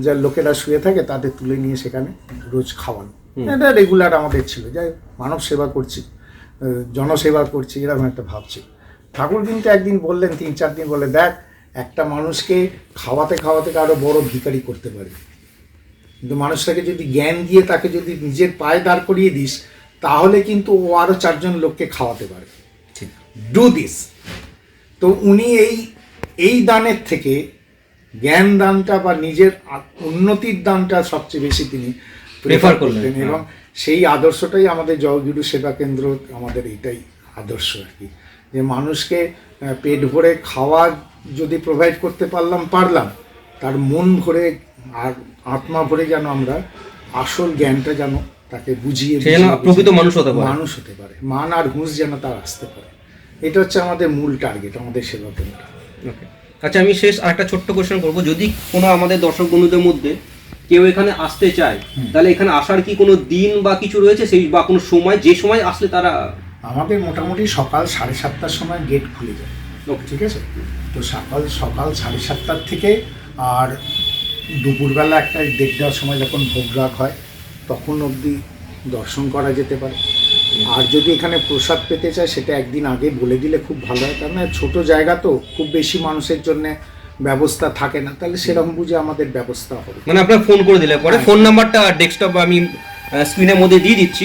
Speaker 1: যে লোকেরা শুয়ে থাকে তাদের তুলে নিয়ে সেখানে রোজ খাওয়ানো। এটা রেগুলার আমাদের ছিল, যাই মানব সেবা করছি, জনসেবা করছি, এরকম একটা ভাবছি। ঠাকুর কিন্তু একদিন বললেন, 3-4 দিন বলে, দেখ, একটা মানুষকে খাওয়াতে খাওয়াতে আরও বড় ভিখারি করতে পারে, কিন্তু মানুষটাকে যদি জ্ঞান দিয়ে তাকে যদি নিজের পায়ে দাঁড় করিয়ে দিস, তাহলে কিন্তু ও আরও 4 জন লোককে খাওয়াতে পারে। Do this. তো উনি এই দানের থেকে জ্ঞান দানটা বা নিজের উন্নতির দানটা সবচেয়ে বেশি তিনি প্রেফার করতেন, এবং সেই আদর্শটাই আমাদের জয়গুরু সেবা কেন্দ্র, আমাদের এইটাই আদর্শ আর কি, যে মানুষকে পেট ভরে খাওয়া যদি প্রোভাইড করতে পারলাম, তার মন ভরে আর আত্মা ভরে যেন আমরা আসল জ্ঞানটা যেন তাকে বুঝিয়ে
Speaker 2: প্রকৃত মানুষ
Speaker 1: হতে পারে, মান আর হুঁশ যেন তার আসতে পারে। এটা হচ্ছে আমাদের মূল টার্গেট, আমাদের সেবা কেন্দ্র।
Speaker 2: আচ্ছা, আমি শেষ আরেকটা ছোট্ট কোশ্চেন করবো। যদি কোনো আমাদের দর্শক বন্ধুদের মধ্যে কেউ এখানে আসতে চায়, তাহলে এখানে আসার কি কোনো দিন বা কিছু রয়েছে, সেই বা কোনো সময়, যে সময় আসলে তারা?
Speaker 1: আমাদের মোটামুটি সকাল 7:30টার সময় গেট খুলে যায়। ঠিক আছে, তো সকাল 7:30টার থেকে আর দুপুরবেলা একটা 1:30টার সময় যখন ভোগ রাগ হয়, তখন অবধি দর্শন করা যেতে পারে। আর যদি এখানে প্রসাদ পেতে চায়, সেটা একদিন আগে বলে দিলে খুব ভালো হয়, কারণ ছোট জায়গা তো, খুব বেশি মানুষের জন্য ব্যবস্থা থাকে না, তাহলে সেরকম বুঝে আমাদের ব্যবস্থা হবে।
Speaker 2: মানে আপনার ফোন করে দিলে পরে, ফোন নাম্বারটা ডেস্কটপ আমি স্ক্রিনের মধ্যে দিয়ে দিচ্ছি,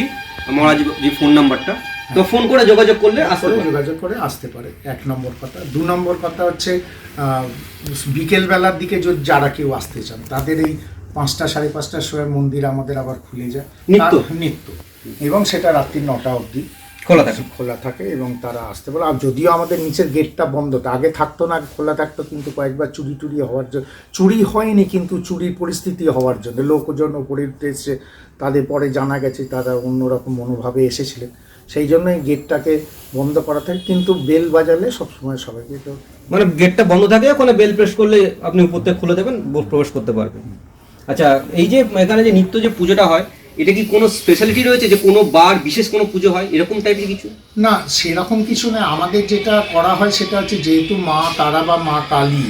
Speaker 2: আমার যে ফোন নাম্বারটা, তো ফোন করে যোগাযোগ করে
Speaker 1: আসতে পারে। 1 নম্বর কথা। 2 নম্বর কথা হচ্ছে, বিকেলবেলার দিকে যারা কেউ আসতে চান, তাদের এই 5টা 5:30টার সময় মন্দির আমাদের আবার খুলে যায় নিত্য, এবং সেটা রাত্রি 9টা অবধি খোলা থাকে, এবং তারা আসতে পারে। আর যদিও আমাদের নিচের গেটটা বন্ধ, আগে থাকতো না, খোলা থাকতো, কিন্তু কয়েকবার চুরি হওয়ার জন্য, চুরি হয়নি কিন্তু চুরির পরিস্থিতি হওয়ার জন্য লোকজন ওপরে এসে, তাদের পরে জানা গেছে তারা অন্যরকম মনোভাবে এসেছিলেন, সেই জন্যই গেটটাকে বন্ধ করা থাকে। কিন্তু বেল বাজালে সবসময় সবাইকে, তো
Speaker 2: মানে গেটটা বন্ধ থাকে, ওখানে বেল প্রেস করলে আপনি উপর থেকে খুলে দেবেন, প্রবেশ করতে পারবেন। আচ্ছা, এই যে এখানে যে নিত্য যে পুজোটা হয়, এটা কি কোনো স্পেশালিটি রয়েছে, যে কোনো বার বিশেষ কোনো পুজো হয় এরকম টাইপের কিছু?
Speaker 1: না, সেরকম কিছু না। আমাদের যেটা করা হয় সেটা হচ্ছে, যেহেতু মা তারা বা মা কালী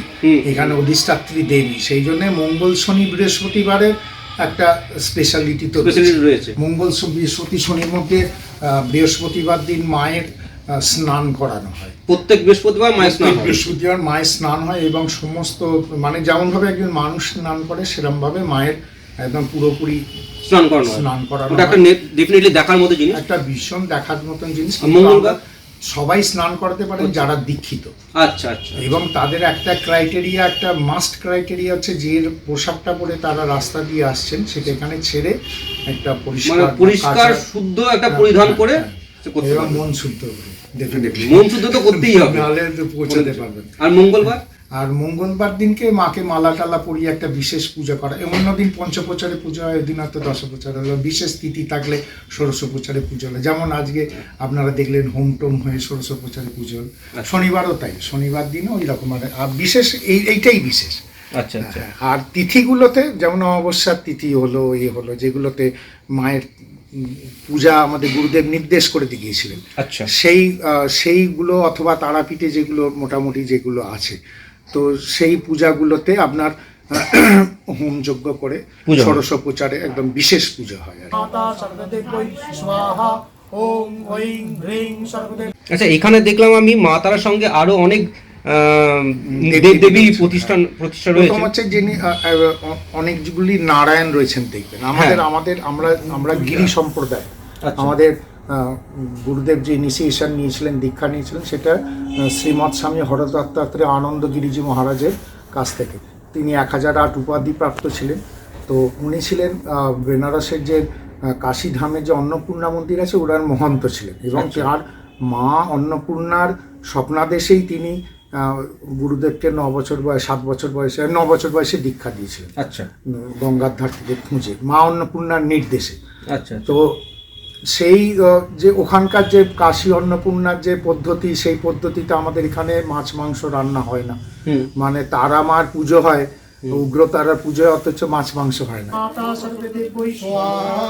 Speaker 1: এখানে অধিষ্ঠাত্রী দেবী, সেই জন্য মঙ্গল শনি বৃহস্পতিবারে একটা স্পেশালিটি তো
Speaker 2: রয়েছে।
Speaker 1: মঙ্গল বৃহস্পতি শনির মধ্যে বৃহস্পতিবার দিন মায়ের স্নান করানো হয়।
Speaker 2: প্রত্যেক বৃহস্পতিবার
Speaker 1: মায়ের স্নান হয়, এবং সমস্ত, মানে যেমনভাবে একজন মানুষ স্নান করে, সেরকমভাবে মায়ের একদম পুরোপুরি স্নান করানো।
Speaker 2: একটা ডেফিনেটলি দেখার মতো জিনিস,
Speaker 1: একটা ভীষণ দেখার মতন জিনিস। মঙ্গলবার সবাই স্নান করতে পারেন যারা দীক্ষিত।
Speaker 2: আচ্ছা আচ্ছা।
Speaker 1: এবং তাদের একটা ক্রাইটেরিয়া, একটা মাস্ট ক্রাইটেরিয়া হচ্ছে, যে পোশাকটা পরে তারা রাস্তা দিয়ে আসছেন, সেটা এখানে ছেড়ে একটা
Speaker 2: পরিষ্কার শুদ্ধ একটা পরিধান করে,
Speaker 1: এবং মন শুদ্ধ করে, ডেফিনেটলি
Speaker 2: মন শুদ্ধ তো করতেই হবে,
Speaker 1: নাহলে পৌঁছাতে পারবেন।
Speaker 2: আর
Speaker 1: মঙ্গলবার দিনকে মাকে মালা টালা পরিয়ে একটা বিশেষ পূজা করা। অন্যদিন পঞ্চপ্রচারে পুজো হয়, ওই দিন হয়তো দশপ্রচার হলো, বিশেষ তিথি থাকলে ষোড়শপ্রচারে পুজো হলো। যেমন আজকে আপনারা দেখলেন হোম টোম হয়ে ষোড়শপ্রচারে পুজো হল। শনিবারও তাই, শনিবার দিনও ওই রকম, আর বিশেষ এইটাই বিশেষ।
Speaker 2: আচ্ছা আচ্ছা।
Speaker 1: আর তিথিগুলোতে যেমন অমাবস্যার তিথি হলো, হলো, যেগুলোতে মায়ের পূজা আমাদের গুরুদেব নির্দেশ করে দিয়ে গিয়েছিলেন।
Speaker 2: আচ্ছা।
Speaker 1: সেইগুলো অথবা তারাপীঠে যেগুলো মোটামুটি যেগুলো আছে, তো সেই পূজাগুলোতে আপনার হোমযজ্ঞ করে
Speaker 2: পূজা হয়।
Speaker 1: ষোড়শোপচারে একদম বিশেষ পূজা হয় আর কি।
Speaker 3: মাতা সর্বদেবৈ স্বাহা ওং ঐং হ্রিং সর্বদেব।
Speaker 2: আচ্ছা, এখানে দেখলাম আমি মা তারার সঙ্গে আরো অনেক দেবী প্রতিষ্ঠান রয়েছে।
Speaker 1: প্রথম হচ্ছে যিনি অনেকগুলি নারায়ণ রয়েছেন দেখবেন আমরা গিরি সম্প্রদায়।
Speaker 2: আচ্ছা।
Speaker 1: আমাদের গুরুদেব যে ইনিশিয়েশন নিয়েছিলেন, দীক্ষা নিয়েছিলেন, সেটা শ্রীমৎ স্বামী হরদত্তাত্রেয় আনন্দ গিরিজি মহারাজের কাছ থেকে। তিনি 1008 উপাধি প্রাপ্ত ছিলেন। তো উনি ছিলেন বেনারসের যে কাশীধামের যে অন্নপূর্ণা মন্দির আছে ওনার মহন্ত ছিলেন, এবং তার মা অন্নপূর্ণার স্বপ্নাদেশেই তিনি গুরুদেবকে 7 বছর বয়সে দীক্ষা দিয়েছিলেন।
Speaker 2: আচ্ছা
Speaker 1: গঙ্গার ধার থেকে খুঁজে মা অন্নপূর্ণার নির্দেশে।
Speaker 2: আচ্ছা।
Speaker 1: তো সেই যে ওখানকার যে কাশী অন্নপূর্ণার যে পদ্ধতি, সেই পদ্ধতিতে আমাদের এখানে মাছ মাংস রান্না হয় না। মানে তারা মার পুজো হয়, উগ্রতারার পুজো হয়, অথচ মাছ মাংস হয় না।
Speaker 3: মাতা সর্বদেবৈ স্বাহা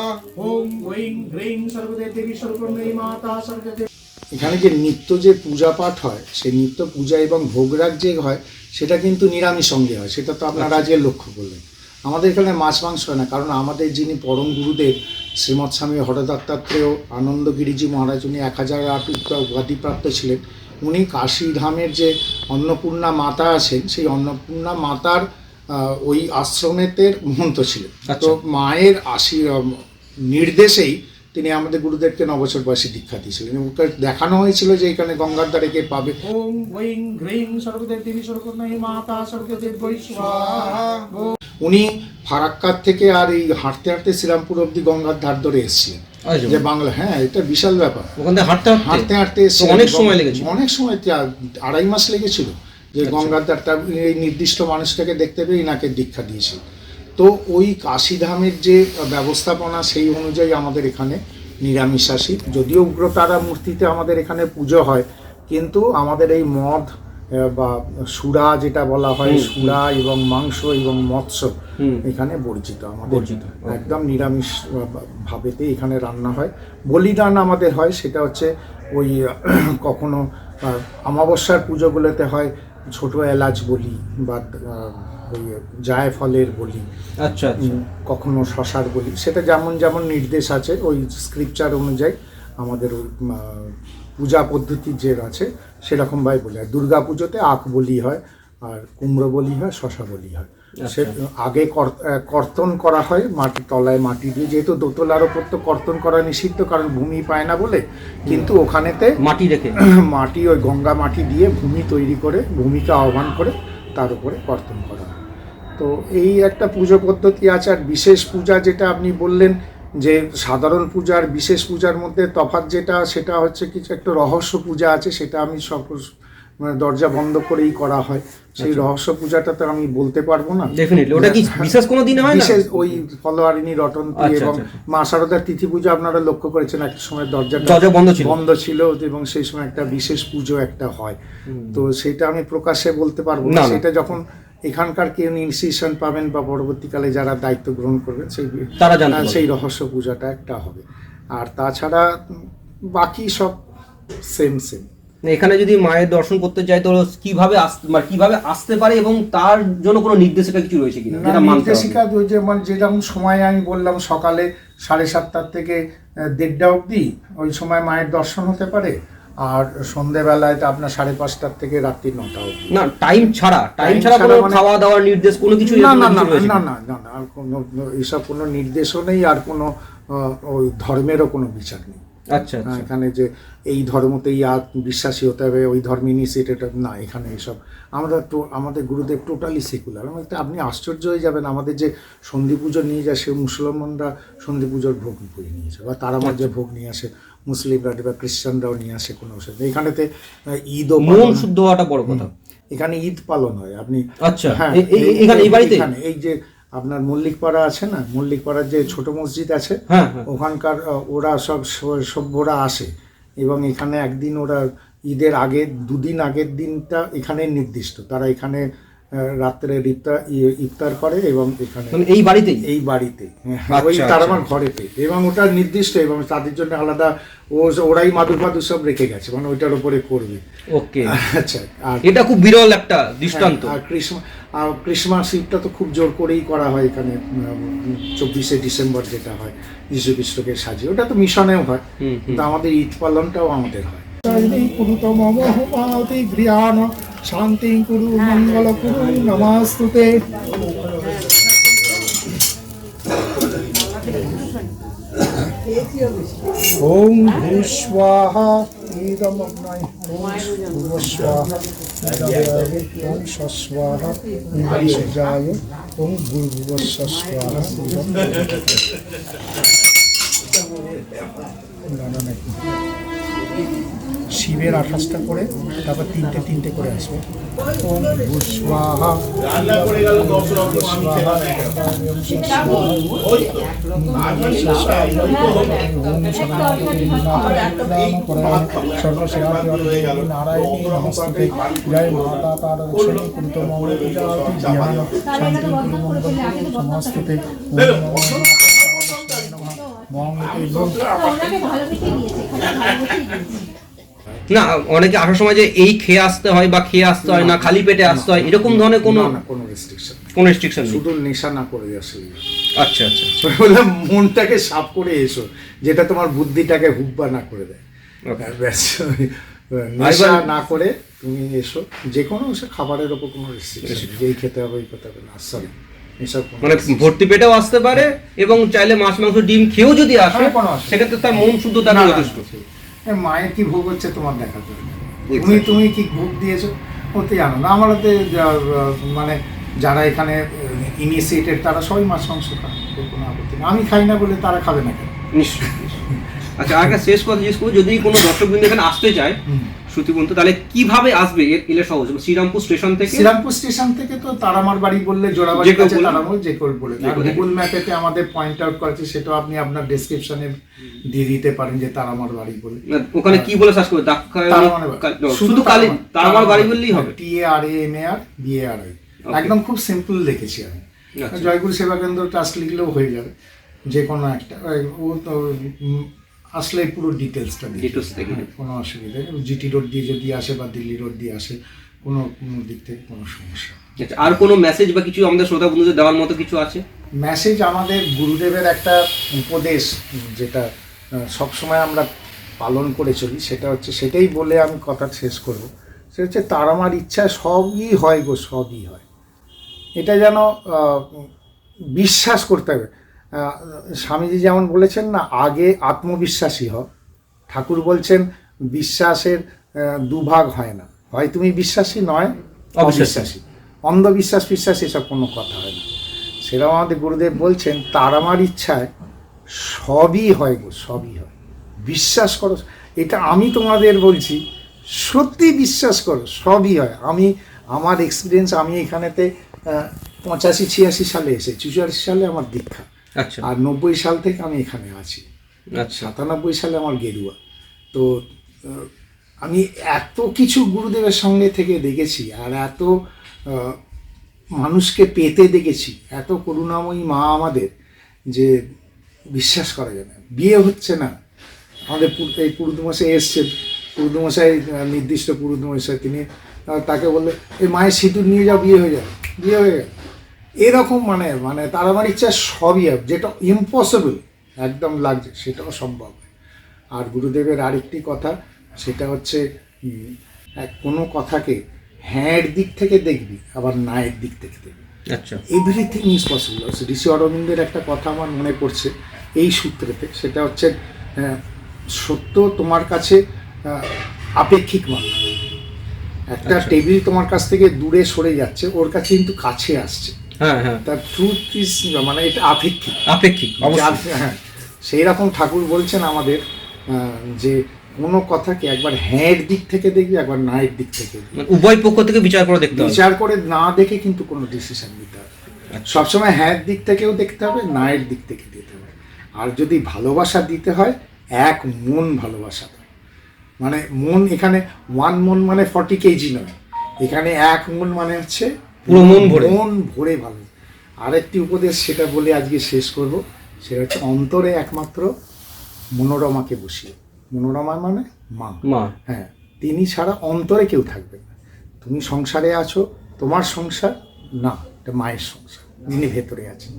Speaker 3: ওং ঐং হ্রিং সর্বদেবী সর্বময়ী মাতা সর্বদেব।
Speaker 1: এখানে যে নিত্য যে পূজা পাঠ হয়, সেই নিত্য পূজা এবং ভোগরাগ যে হয়, সেটা কিন্তু নিরামিষ সঙ্গে হয়। সেটা তো আপনারা আজকে লক্ষ্য করলেন। আমাদের এখানে মাছ মাংস হয় না, কারণ আমাদের যিনি পরম গুরুদেব শ্রীমৎ স্বামী হরদত্তাত্রেয় আনন্দ গিরিজি মহারাজ, উনি 1008 উপাধিপ্রাপ্ত ছিলেন। উনি কাশীধামের যে অন্নপূর্ণা মাতা আছেন, সেই অন্নপূর্ণা মাতার ওই আশ্রমেতে মহন্ত ছিলেন। তো মায়ের নির্দেশেই তিনি আমাদের গুরুদেবকে 9 বছর বয়সে দীক্ষা দিয়েছিলেন। ওকে দেখানো হয়েছিল যে এখানে গঙ্গার ধারে কে পাবে।
Speaker 3: ওং ঐং হ্রিং সর্বদেবী সর্বময়ী মাতা সর্বদেবৈ স্বাহা।
Speaker 1: উনি ফারাক্কার থেকে আর এই হাঁটতে হাঁটতে শ্রীরামপুর অব্দি গঙ্গার ধার ধরে এসেছিলেন। যে বাংলা, হ্যাঁ, এটা বিশাল ব্যাপার।
Speaker 2: ওখান থেকে
Speaker 1: হাঁটতে হাঁটতে এসেছিলেন।
Speaker 2: অনেক সময় লেগেছিল,
Speaker 1: অনেক সময়, 2.5 মাস লেগেছিল। যে গঙ্গার ধারটা এই নির্দিষ্ট মানুষটাকে দেখতে পেয়ে ইনাকে দীক্ষা দিয়েছিল। তো ওই কাশীধামের যে ব্যবস্থাপনা, সেই অনুযায়ী আমাদের এখানে নিরামিষাশী, যদিও উগ্রতারা মূর্তিতে আমাদের এখানে পুজো হয়, কিন্তু আমাদের এই মদ বা সুরা যেটা বলা হয়, সুরা এবং মাংস এবং মৎস্য এখানে বর্জিত। আমাদের একদম নিরামিষ ভাবেতে এখানে রান্না হয়। বলিদান আমাদের হয়, সেটা হচ্ছে ওই কখনো অমাবস্যার পুজোগুলোতে হয় ছোট এলাচ বলি, বা ওই জায়ফলের বলি,
Speaker 2: আচ্ছা,
Speaker 1: কখনো শশার বলি। সেটা যেমন যেমন নির্দেশ আছে ওই স্ক্রিপচার অনুযায়ী আমাদের ওই পূজা পদ্ধতি যে আছে সেরকমভাবে বলি। আর দুর্গা পুজোতে আখ বলি হয়, আর কুমড়ো বলি হয়, শশা বলি হয়। সে আগে কর্তন করা হয় মাটির তলায়, মাটি দিয়ে, যেহেতু দোতলার ওপর তো কর্তন করা নিষিদ্ধ, কারণ ভূমি পায় না বলে। কিন্তু ওখানেতে
Speaker 2: মাটি রেখে
Speaker 1: মাটি, ওই গঙ্গা মাটি দিয়ে ভূমি তৈরি করে, ভূমিকে আহ্বান করে তার উপরে কর্তন করা হয়। তো এই একটা পুজো পদ্ধতি আছে। আর বিশেষ পূজা যেটা আপনি বললেন, যে সাধারণ পূজার বিশেষ পূজার মধ্যে তফাৎ যেটা, সেটা হচ্ছে কিছু একটা রহস্য পূজা আছে। সেটা আমি সব দরজা বন্ধ করেই করা হয়। সেই রহস্য পূজাটা তো আমি বলতে পারবো না।
Speaker 2: ডেফিনেটলি ওটা কি বিশেষ কোনো দিন হয় না?
Speaker 1: বিশেষ ওই ফলোয়ারিনী রটন্তী এবং মা শারদার তিথি পুজো আপনারা লক্ষ্য করেছেন, একটা সময় দরজা বন্ধ ছিল, এবং সেই সময় একটা বিশেষ পুজো একটা হয়। তো সেটা আমি প্রকাশ্যে বলতে পারবো না। সেটা যখন এখানকার কেউ ইনিশিয়েশন পাবেন বা পরবর্তীকালে যারা দায়িত্ব গ্রহণ করবেন, সেই রহস্য পূজাটা একটা হবে। আর তাছাড়া বাকি সব সেম।
Speaker 2: এখানে যদি মায়ের দর্শন করতে চাই, তো কিভাবে আসতে পারে, এবং তার জন্য কোনো নির্দেশিকা কিছু রয়েছে কিনা?
Speaker 1: নির্দেশিকা যেরকম সময় আমি বললাম, সকালে 7:30 থেকে 1:30 অবধি ওই সময় মায়ের দর্শন হতে পারে। আর সন্ধ্যেবেলায় তো আপনার 5:30 থেকে রাত্রি 9টা অবধি।
Speaker 2: না, টাইম ছাড়া কোনো খাওয়া দাওয়ার নির্দেশ কোনো কিছু?
Speaker 1: না, আর কোনো এইসব কোনো নির্দেশও নেই, আর কোনো ওই ধর্মেরও কোনো বিচার নেই।
Speaker 2: আচ্ছা,
Speaker 1: এখানে যে এই ধর্মতেই বিশ্বাসী হতে হবে, ওই ধর্মে ইনিশিয়েটেড না, এখানে এসব আমাদের গুরুদেব টোটালি সেকুলার। আপনি আশ্চর্য হয়ে যাবেন, আমাদের যে সন্ধি পুজো নিয়ে যায়, সে মুসলমানরা সন্ধি পুজোর ভোগ বই নিয়ে যায়, বা তারা যে ভোগ নিয়ে আসে, মুসলিমরা বা খ্রিস্টানরাও নিয়ে আসে, কোনো অসুবিধা। এখানেতে ঈদও
Speaker 2: মন শুদ্ধ হওয়াটা বড় কথা।
Speaker 1: এখানে ঈদ পালন হয়। আপনি
Speaker 2: আচ্ছা,
Speaker 1: হ্যাঁ, এখানে এই যে আপনার মল্লিকপাড়া আছে না, মল্লিকপাড়ার যে ছোট মসজিদ আছে, ওখানকার ওরা সব সভ্যরা আসে, এবং এখানে একদিন ওরা ঈদের আগে 2 দিন আগের দিনটা এখানে নির্দিষ্ট, তারা এখানে রাত্রে ইফতার করে এবং এখানে
Speaker 2: মানে এই বাড়িতেই?
Speaker 1: এই বাড়িতে
Speaker 2: আচ্ছা,
Speaker 1: ওই তার
Speaker 2: আচ্ছা।
Speaker 1: আমার ঘরেতে, এবং ওটা নির্দিষ্ট এবং তাদের জন্য আলাদা ওরাই মাদুর ফাদুর সব রেখে গেছে, মানে ওইটার উপরে করবে।
Speaker 2: ওকে,
Speaker 1: আচ্ছা। আর
Speaker 2: এটা খুব বিরল একটা দৃষ্টান্ত।
Speaker 1: আর ক্রিসমাস ইভটা তো খুব জোর করেই করা হয় এখানে, 24শে ডিসেম্বর যেটা হয় যীশু খ্রিস্টকে সাজিয়ে, ওটা তো মিশনেও হয়, কিন্তু আমাদের ঈদ পালনটাও আমাদের হয়। শান্তি কুরু মঙ্গল কুরু নমস্তুতে। ওম ভূস্বাহা ইদমগ্নয় ওম ভূস্বাহা ইদমগ্নয় ওম স্বস্বাহা ইদমগ্নয় ওম ভূর্ভুবস্স্বাহা শিবের 28টা করে, তারপর তিনটে করে আসবে। ওম ভূস্বাহা নারায়ণী নমস্তে জয় মাতা তার দর্শনী কুন্ত মঙ্গল জ্ঞান শান্তি মঙ্গল সমস্তে
Speaker 2: না, অনেকে আসার সময় যে এই খেয়ে আসতে হয় বা খেয়ে আসতে হয় না, খালি পেটে আসতে হয়, এরকম ধরনের কোনো রেস্ট্রিকশন নেই।
Speaker 1: শুধু নেশা না করে আসলে।
Speaker 2: আচ্ছা আচ্ছা,
Speaker 1: বললাম মনটাকে সাফ করে এসো, যেটা তোমার বুদ্ধিটাকে হুব্বা না করে দেয়। ব্যাস, নেশা না করে তুমি এসো, যে কোনো খাবারের ওপর কোনো রেস্ট্রিকশন, যেই খেতে হবে ওই খেতে হবে না, সরি
Speaker 2: মানে ভর্তি পেটেও আসতে পারে, এবং চাইলে মাছ মাংস ডিম খেয়েও যদি আসে সেক্ষেত্রে তার মন শুদ্ধ থাকলে যথেষ্ট।
Speaker 1: মায়ের কি ভোগ হচ্ছে তোমার দেখা যাবে, তুমি কি ভোগ দিয়েছো ওতে আনন্দ। আমাদের মানে যারা এখানে ইনিশিয়েটেড তারা সবাই মাছ মাংস খায়, কোনো আপত্তি নেই। আমি খাই না বলে তারা খাবে না কেন?
Speaker 2: নিশ্চয়ই। আচ্ছা, আর একটা শেষ কথা জিজ্ঞেস করবো, যদি কোনো দর্শকবৃন্দ এখানে আসতে চায় শ্রুতিবন্ধু, তাহলে কিভাবে আসবে? এলে সহজ, শ্রীরামপুর স্টেশন থেকে
Speaker 1: তো তারামার বাড়ি বললে জোড়াবাড়ির কাছে তারামার যে কেউ বলে, গুগল ম্যাপেতে আমাদের পয়েন্ট আউট করেছে, সেটা আপনি আপনার ডেসক্রিপশনে দিয়ে দিতে পারেন যে তারামার বাড়ি বলে।
Speaker 2: ওখানে কি বলে সার্চ করবে? শুধু তারামার বাড়ি বললেই হবে?
Speaker 1: TARAMAR BARI, একদম খুব সিম্পল লিখেছি আমি। জয়গুরু সেবা কেন্দ্র ট্রাস্ট লিখলেও হয়ে যাবে, যে কোনো একটা। ও তো আসলে পুরো ডিটেলসটা দিয়ে কোনো অসুবিধা নেই। GT রোড দিয়ে যদি আসে বা দিল্লি রোড দিয়ে আসে, কোনো দিক থেকে কোনো সমস্যা।
Speaker 2: আর কোনো মেসেজ বা কিছু আমাদের শ্রোতা বন্ধুদের দেওয়ার মতো কিছু আছে?
Speaker 1: মেসেজ, আমাদের গুরুদেবের একটা উপদেশ যেটা সবসময় আমরা পালন করে চলি, সেটা হচ্ছে, সেটাই বলে আমি কথা শেষ করব। সেটা হচ্ছে, তার আমার ইচ্ছা সবই হয় গো, সবই হয়। এটা যেন বিশ্বাস করতে হবে। স্বামীজি যেমন বলেছেন না, আগে আত্মবিশ্বাসী হও। ঠাকুর বলছেন বিশ্বাসের দুভাগ হয় না, হয় তুমি বিশ্বাসী নয় অবিশ্বাসী। অন্ধবিশ্বাস বিশ্বাস এসব কোনো কথা হয় না। সেরকম আমাদের গুরুদেব বলছেন, তার আমার ইচ্ছায় সবই হয় গো, সবই হয়। বিশ্বাস করো, এটা আমি তোমাদের বলছি, সত্যি বিশ্বাস করো, সবই হয়। আমার এক্সপিরিয়েন্স, আমি এখানেতে 85-86 সালে এসে, 84 সালে আমার দীক্ষা।
Speaker 2: আচ্ছা।
Speaker 1: আর 90 সাল থেকে আমি এখানে আছি।
Speaker 2: আচ্ছা।
Speaker 1: 97 সালে আমার গেরুয়া। তো আমি এত কিছু গুরুদেবের সঙ্গে থেকে দেখেছি, আর এত মানুষকে পেতে দেখেছি, এত করুণাময়ী মা আমাদের, যে বিশ্বাস করা যায় না। বিয়ে হচ্ছে না, আমাদের এই পুরুদমশাই এসছেন, পুরুদমশাই নির্দিষ্ট পুরুদমশাই, তিনি তাকে বললে এই মায়ের সিঁদুর নিয়ে যাও, বিয়ে হয়ে যাবে, বিয়ে হয়ে গেল। এরকম মানে তার আমার ইচ্ছা সবই, যেটা ইম্পসিবল একদম লাগছে সেটাও সম্ভব। আর গুরুদেবের আরেকটি কথা, সেটা হচ্ছে কোনো কথাকে হ্যাঁর দিক থেকে দেখবি, আবার নায়ের দিক থেকে দেখবি।
Speaker 2: আচ্ছা,
Speaker 1: এভরিথিং ইজ পসিবল। ঋষি অরবিন্দের একটা কথা আমার মনে পড়ছে এই সূত্রেতে, সেটা হচ্ছে সত্য তোমার কাছে আপেক্ষিক মাত্র। একটা টেবিল তোমার কাছ থেকে দূরে সরে যাচ্ছে, ওর কাছে কিন্তু কাছে আসছে। তার ট্রুথ ইজ, মানে এটা আপেক্ষিক। হ্যাঁ, সেই রকম ঠাকুর বলছেন আমাদের যে কোনো কথাকে একবার হ্যাঁর দিক থেকে দেখবি, একবার নায়ের দিক থেকে,
Speaker 2: উভয় পক্ষ থেকে বিচার করে দেখতে হবে।
Speaker 1: বিচার করে না দেখে কিন্তু কোনো ডিসিশন নিতে হবে। সবসময় হ্যাঁর দিক থেকেও দেখতে হবে, নায়ের দিক থেকে দিতে হবে। আর যদি ভালোবাসা দিতে হয়, এক মন ভালোবাসা, মানে মন, এখানে 1 মন মানে 40 কেজি নয়, এখানে 1 মন মানে হচ্ছে
Speaker 2: পুরো মন ভরে।
Speaker 1: মন ভরে ভালো। আরেকটি উপদেশ সেটা বলে আজকে শেষ করব, সেটা হচ্ছে অন্তরে একমাত্র মনোরমাকে বসিয়ে। মনোরমা মানে মা।
Speaker 2: মা।
Speaker 1: হ্যাঁ, তিনি ছাড়া অন্তরে কেউ থাকবে না। তুমি সংসারে আছো, তোমার সংসার না, এটা মায়ের সংসার, যিনি ভেতরে আছেন।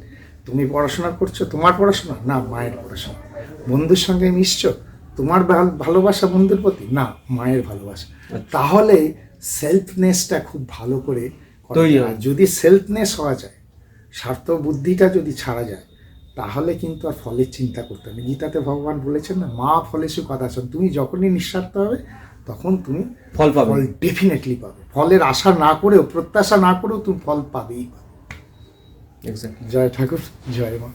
Speaker 1: তুমি পড়াশোনা করছো, তোমার পড়াশোনা না, মায়ের পড়াশোনা। বন্ধুর সঙ্গে মিশছো, তোমার ভালোবাসা বন্ধুর প্রতি না, মায়ের ভালোবাসা। তাহলে সেলফনেসটা খুব ভালো করে করা
Speaker 2: তৈরি
Speaker 1: যায়।
Speaker 2: হয়।
Speaker 1: আর যদি সেলফনেস হওয়া যায়, স্বার্থ বুদ্ধিটা যদি ছাড়া যায়, তাহলে কিন্তু আর ফলের চিন্তা করতে হবে না। গীতাতে ভগবান বলেছেন না, মা ফলেষু কদাচন। তুমি যখনই নিঃস্বার্থ হবে তখন তুমি
Speaker 2: ফল পাবে।
Speaker 1: ফল ডেফিনেটলি পাবে। ফলের আশা না করেও, প্রত্যাশা না করেও তুমি ফল পাবেই পাবে।
Speaker 2: এক্স্যাক্টলি।
Speaker 1: জয় ঠাকুর, জয় মা।